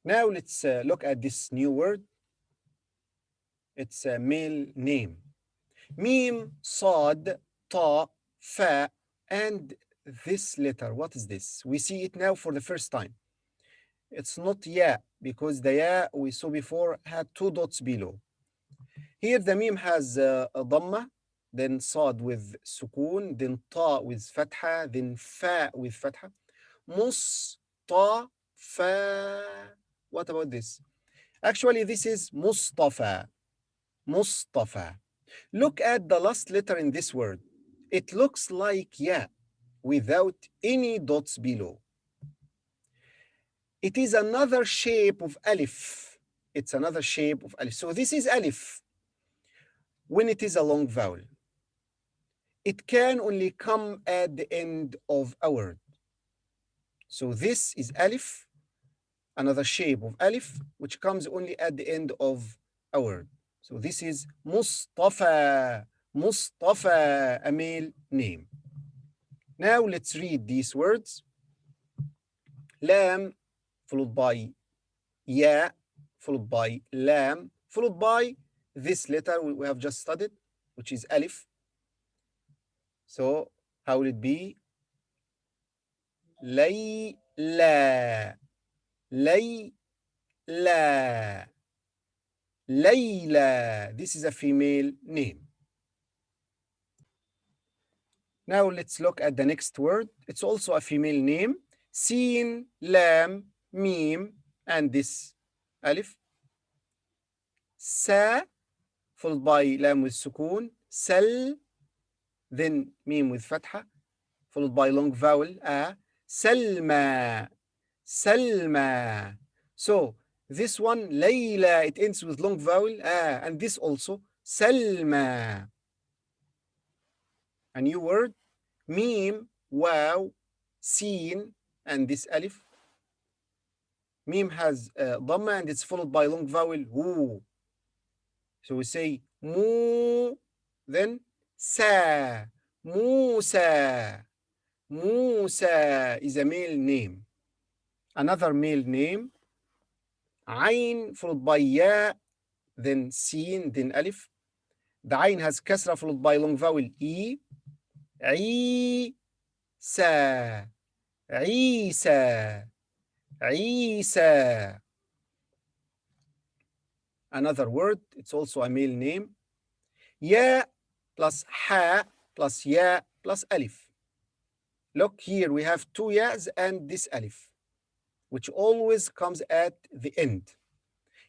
Now let's look at this new word. It's a male name. Mim, Sad, Ta, Fa, and this letter. What is this? We see it now for the first time. It's not Ya, because the Ya we saw before had two dots below. Here the meme has a dhamma, then Sad with sukun, then Ta with fatha, then Fa with fatha. Mustafa. What about this? Actually, this is Mustafa. Mustafa. Look at the last letter in this word. It looks like Ya without any dots below. It is another shape of alif. It's another shape of alif. So this is alif when it is a long vowel. It can only come at the end of a word. So this is alif, another shape of alif, which comes only at the end of a word. So this is Mustafa. Mustafa, a male name. Now let's read these words. Lam, followed by Ya, followed by Lam, followed by this letter we have just studied, which is Alif. So how will it be? Layla, Layla, Layla. This is a female name. Now let's look at the next word. It's also a female name. Sin, Lam, Mim, and this Alif. Sa, followed by Lam with sukun. Sal, then Mim with fatha, followed by long vowel A. Salma, Salma. So this one, Layla, it ends with long vowel A, and this also, Salma. A new word, Mim, Wow, Sin, and this Alif. Mim has Dhamma and it's followed by long vowel Hu. So we say Mu, then Sa, Musa. Musa is a male name. Another male name, Ain followed by Ya, then Sin, then Alif. The Ain has Kasra followed by long vowel E. Isa, Isa, Isa. Another word, it's also a male name. Ya plus Ha plus Ya plus Alif. Look here, we have two Ya's and this Alif, which always comes at the end.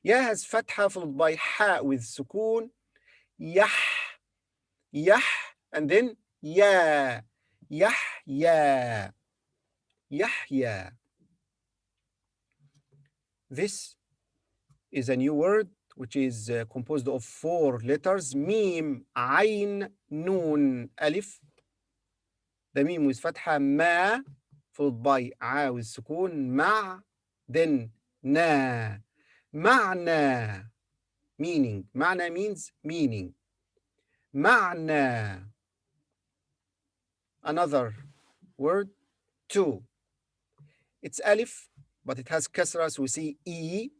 Ya has fatha followed by ha with sukun, yah, yah, and then ya, yahya, yahya. This is a new word which is composed of four letters, mim, ain, nun, alif. The mim with fatha, ma, followed by a with sukun, ma, then na. Ma'na, meaning. Ma'na means meaning. Ma'na. Another word, two. It's alif, but it has kasra, so we see e,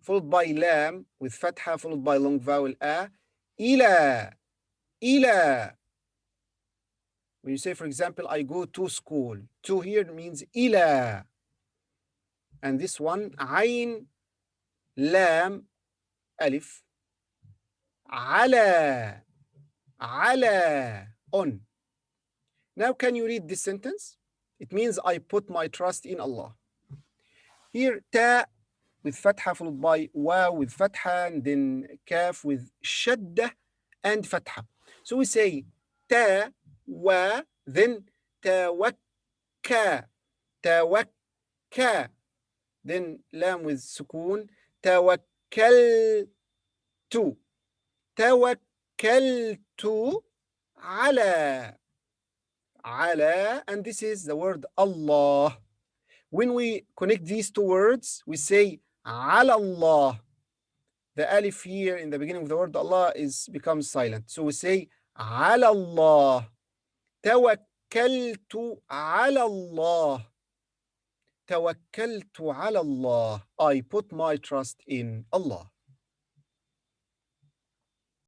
followed by lam with fatha, followed by long vowel a. Ila, ila. When you say, for example, I go to school, to here means ila. And this one, ain, lam, alif, ala, ala, on. Now, can you read this sentence? It means I put my trust in Allah. Here, ta with fatha followed by wa with fatha, and then kaf with shadda and fatha. So we say ta, wa, then tawakka, tawakka, then lam with sukun, tawakkaltu, tawakkaltu ala. Ala, and this is the word Allah. When we connect these two words, we say ala Allah. The alif here in the beginning of the word Allah becomes silent. So we say ala Allah. Tawakkaltu ala Allah. توكلت على الله. I put my trust in Allah.